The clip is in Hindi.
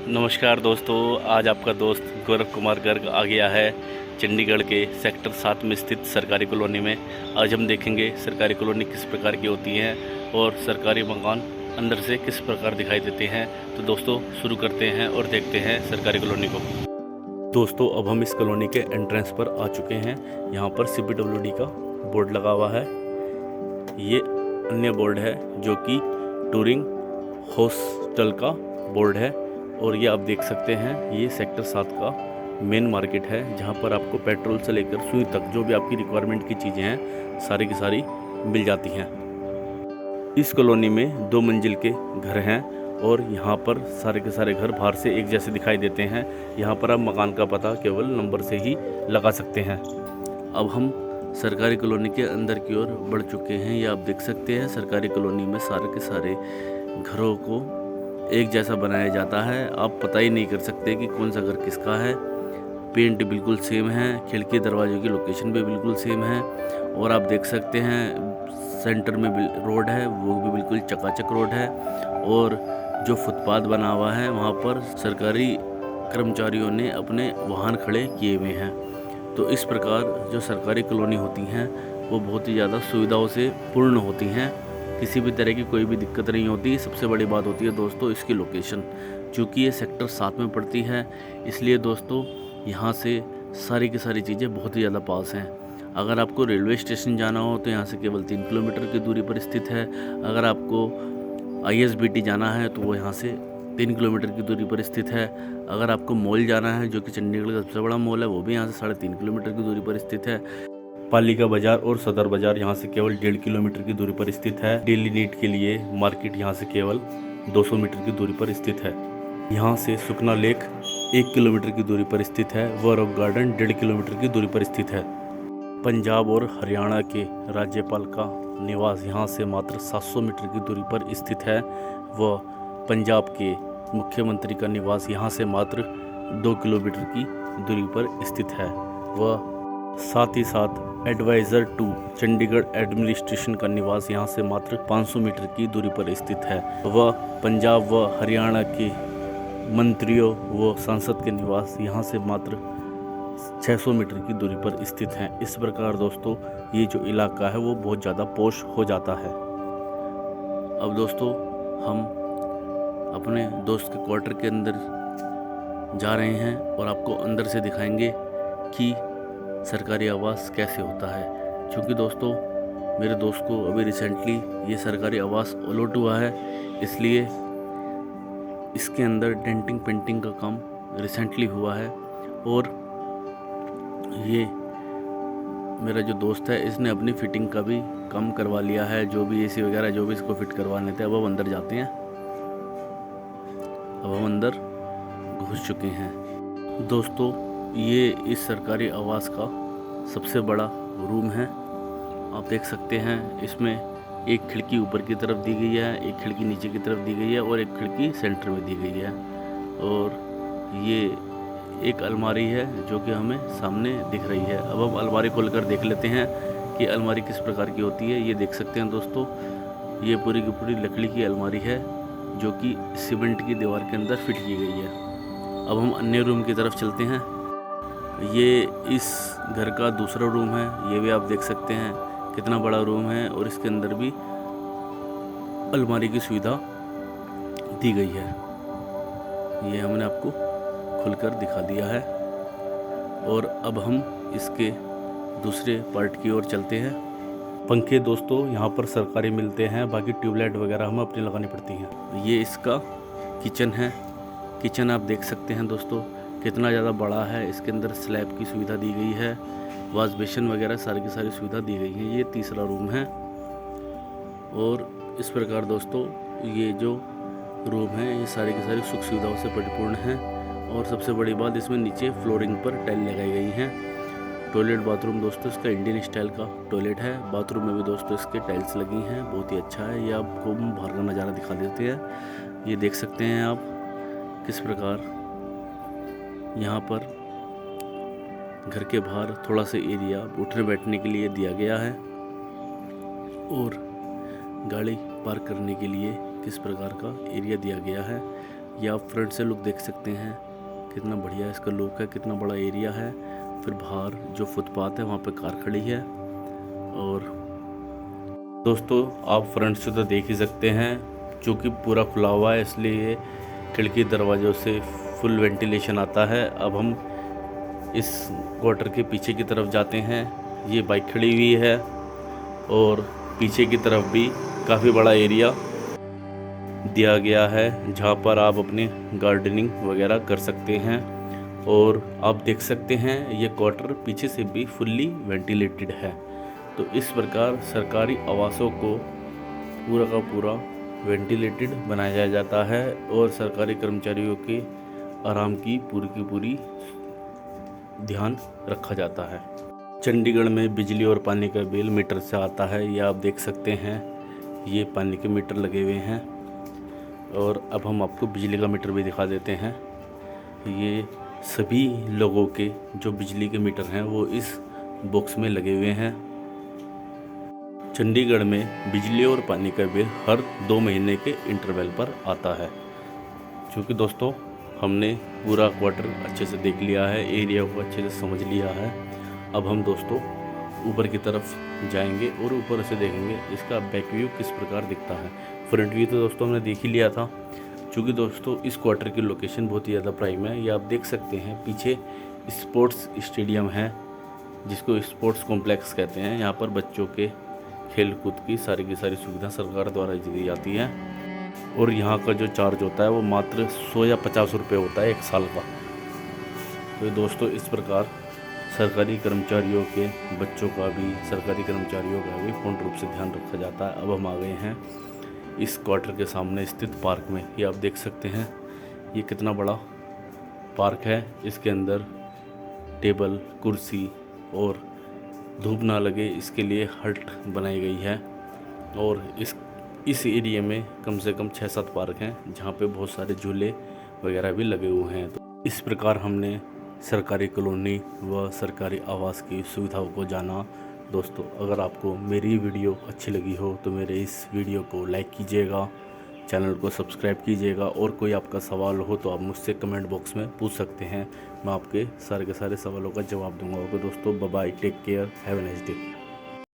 नमस्कार दोस्तों, आज आपका दोस्त गौरव कुमार गर्ग आ गया है चंडीगढ़ के सेक्टर 7 में स्थित सरकारी कॉलोनी में। आज हम देखेंगे सरकारी कॉलोनी किस प्रकार की होती है और सरकारी मकान अंदर से किस प्रकार दिखाई देते हैं। तो दोस्तों शुरू करते हैं और देखते हैं सरकारी कॉलोनी को। दोस्तों अब हम इस कॉलोनी के एंट्रेंस पर आ चुके हैं। यहाँ पर CPWD का बोर्ड लगा हुआ है। ये अन्य बोर्ड है जो कि टूरिंग हॉस्टल का बोर्ड है। और ये आप देख सकते हैं, ये सेक्टर 7 का मेन मार्केट है जहाँ पर आपको पेट्रोल से लेकर सुई तक जो भी आपकी रिक्वायरमेंट की चीज़ें हैं सारी की सारी मिल जाती हैं। इस कॉलोनी में 2 मंजिल के घर हैं और यहाँ पर सारे के सारे घर बाहर से एक जैसे दिखाई देते हैं। यहाँ पर आप मकान का पता केवल नंबर से ही लगा सकते हैं। अब हम सरकारी कॉलोनी के अंदर की ओर बढ़ चुके हैं। ये आप देख सकते हैं, सरकारी कॉलोनी में सारे के सारे घरों को एक जैसा बनाया जाता है। आप पता ही नहीं कर सकते कि कौन सा घर किसका है। पेंट बिल्कुल सेम है, खिड़की दरवाजों की लोकेशन भी बिल्कुल सेम है। और आप देख सकते हैं सेंटर में रोड है, वो भी बिल्कुल चकाचक रोड है। और जो फुटपाथ बना हुआ है वहाँ पर सरकारी कर्मचारियों ने अपने वाहन खड़े किए हुए हैं। तो इस प्रकार जो सरकारी कॉलोनी होती हैं वो बहुत ही ज़्यादा सुविधाओं से पूर्ण होती हैं। किसी भी तरह की कोई भी दिक्कत नहीं होती। सबसे बड़ी बात होती है दोस्तों इसकी लोकेशन, चूँकि ये सेक्टर 7 में पड़ती है, इसलिए दोस्तों यहाँ से सारी की सारी चीज़ें बहुत ही ज़्यादा पास हैं। अगर आपको रेलवे स्टेशन जाना हो तो यहाँ से केवल 3 किलोमीटर की दूरी पर स्थित है। अगर आपको ISBT जाना है तो वो यहाँ से 3 किलोमीटर की दूरी पर स्थित है। अगर आपको मॉल जाना है जो कि चंडीगढ़ का सबसे बड़ा मॉल है, वो भी यहाँ से 3.5 किलोमीटर की दूरी पर स्थित है। पालिका बाजार और सदर बाजार यहाँ से केवल 1.5 किलोमीटर की दूरी पर स्थित है। डेली नीड के लिए मार्केट यहाँ से केवल 200 मीटर की दूरी पर स्थित है। यहाँ से सुखना लेक 1 किलोमीटर की दूरी पर स्थित है व रॉक गार्डन 1.5 किलोमीटर की दूरी पर स्थित है। पंजाब और हरियाणा के राज्यपाल का निवास यहाँ से मात्र 700 मीटर की दूरी पर स्थित है व पंजाब के मुख्यमंत्री का निवास यहाँ से मात्र 2 किलोमीटर की दूरी पर स्थित है। व साथ ही साथ एडवाइज़र टू चंडीगढ़ एडमिनिस्ट्रेशन का निवास यहाँ से मात्र 500 मीटर की दूरी पर स्थित है। व पंजाब व हरियाणा के मंत्रियों व सांसद के निवास यहाँ से मात्र 600 मीटर की दूरी पर स्थित हैं। इस प्रकार दोस्तों ये जो इलाका है वो बहुत ज़्यादा पॉश हो जाता है। अब दोस्तों हम अपने दोस्त के क्वार्टर के अंदर जा रहे हैं और आपको अंदर से दिखाएंगे कि सरकारी आवास कैसे होता है। क्योंकि दोस्तों मेरे दोस्त को अभी रिसेंटली ये सरकारी आवास अलॉट हुआ है, इसलिए इसके अंदर डेंटिंग पेंटिंग का काम रिसेंटली हुआ है। और ये मेरा जो दोस्त है इसने अपनी फिटिंग का भी काम करवा लिया है। जो भी AC वगैरह जो भी इसको फिट करवाने थे, अब हम अंदर जाते हैं। अब हम अंदर घुस चुके हैं। दोस्तों ये इस सरकारी आवास का सबसे बड़ा रूम है। आप देख सकते हैं इसमें एक खिड़की ऊपर की तरफ दी गई है, एक खिड़की नीचे की तरफ दी गई है और एक खिड़की सेंटर में दी गई है। और ये एक अलमारी है जो कि हमें सामने दिख रही है। अब हम अलमारी खोलकर देख लेते हैं कि अलमारी किस प्रकार की होती है। ये देख सकते हैं दोस्तों, ये पूरी की पूरी लकड़ी की अलमारी है जो कि सीमेंट की दीवार के अंदर फिट की गई है। अब हम अन्य रूम की तरफ चलते हैं। ये इस घर का दूसरा रूम है। ये भी आप देख सकते हैं कितना बड़ा रूम है और इसके अंदर भी अलमारी की सुविधा दी गई है। ये हमने आपको खुलकर दिखा दिया है। और अब हम इसके दूसरे पार्ट की ओर चलते हैं। पंखे दोस्तों यहाँ पर सरकारी मिलते हैं, बाकी ट्यूबलाइट वगैरह हमें अपनी लगानी पड़ती हैं। ये इसका किचन है। किचन आप देख सकते हैं दोस्तों कितना ज़्यादा बड़ा है। इसके अंदर स्लैब की सुविधा दी गई है, वॉश बेसिन वगैरह सारी की सारी सुविधा दी गई है। ये तीसरा रूम है। और इस प्रकार दोस्तों ये जो रूम है ये सारी की सारी सुख सुविधाओं से परिपूर्ण है। और सबसे बड़ी बात, इसमें नीचे फ्लोरिंग पर टाइल लगाई गई हैं। टॉयलेट बाथरूम दोस्तों इसका इंडियन स्टाइल का टॉयलेट है। बाथरूम में भी दोस्तों इसके टाइल्स लगी हैं, बहुत ही अच्छा है। ये आपको बाहर का नज़ारा दिखा देते हैं। ये देख सकते हैं आप किस प्रकार यहाँ पर घर के बाहर थोड़ा सा एरिया उठने बैठने के लिए दिया गया है और गाड़ी पार्क करने के लिए किस प्रकार का एरिया दिया गया है। ये आप फ्रंट से लुक देख सकते हैं, कितना बढ़िया इसका लुक है, कितना बड़ा एरिया है। फिर बाहर जो फुटपाथ है वहाँ पे कार खड़ी है। और दोस्तों आप फ्रंट से तो देख ही सकते हैं, क्योंकि पूरा खुला हुआ है इसलिए खिड़की दरवाज़ों से फुल वेंटिलेशन आता है। अब हम इस क्वार्टर के पीछे की तरफ जाते हैं। ये बाइक खड़ी हुई है और पीछे की तरफ भी काफ़ी बड़ा एरिया दिया गया है, जहाँ पर आप अपनी गार्डनिंग वगैरह कर सकते हैं। और आप देख सकते हैं ये क्वार्टर पीछे से भी फुल्ली वेंटिलेटेड है। तो इस प्रकार सरकारी आवासों को पूरा का पूरा वेंटिलेटेड बनाया जाता है और सरकारी कर्मचारियों के आराम की पूरी ध्यान रखा जाता है। चंडीगढ़ में बिजली और पानी का बिल मीटर से आता है, ये आप देख सकते हैं। ये पानी के मीटर लगे हुए हैं और अब हम आपको बिजली का मीटर भी दिखा देते हैं। ये सभी लोगों के जो बिजली के मीटर हैं वो इस बॉक्स में लगे हुए हैं। चंडीगढ़ में बिजली और पानी का बिल हर 2 महीने के इंटरवल पर आता है। क्योंकि दोस्तों हमने पूरा क्वार्टर अच्छे से देख लिया है, एरिया को अच्छे से समझ लिया है। अब हम दोस्तों ऊपर की तरफ जाएंगे और ऊपर से देखेंगे इसका बैक व्यू किस प्रकार दिखता है। फ्रंट व्यू तो दोस्तों हमने देख ही लिया था। क्योंकि दोस्तों इस क्वार्टर की लोकेशन बहुत ही ज़्यादा प्राइम है। ये आप देख सकते हैं, पीछे स्पोर्ट्स स्टेडियम है जिसको स्पोर्ट्स कॉम्प्लेक्स कहते हैं। यहाँ पर बच्चों के खेल कूद की सारी सुविधा सरकार द्वारा दी जाती है। और यहाँ का जो चार्ज होता है वो मात्र 100 या 50 रुपये होता है 1 साल का। तो दोस्तों इस प्रकार सरकारी कर्मचारियों के बच्चों का भी, सरकारी कर्मचारियों का भी पूर्ण रूप से ध्यान रखा जाता है। अब हम आ गए हैं इस क्वार्टर के सामने स्थित पार्क में। ये आप देख सकते हैं ये कितना बड़ा पार्क है। इसके अंदर टेबल, कुर्सी और धूप ना लगे इसके लिए हट बनाई गई है। और इस एरिया में कम से कम 6-7 पार्क हैं जहाँ पे बहुत सारे झूले वगैरह भी लगे हुए हैं। तो इस प्रकार हमने सरकारी कॉलोनी व सरकारी आवास की सुविधाओं को जाना। दोस्तों अगर आपको मेरी वीडियो अच्छी लगी हो तो मेरे इस वीडियो को लाइक कीजिएगा, चैनल को सब्सक्राइब कीजिएगा। और कोई आपका सवाल हो तो आप मुझसे कमेंट बॉक्स में पूछ सकते हैं, मैं आपके सारे के सारे सवालों का जवाब दूंगा। ओके दोस्तों, bye bye, take care, have a nice day.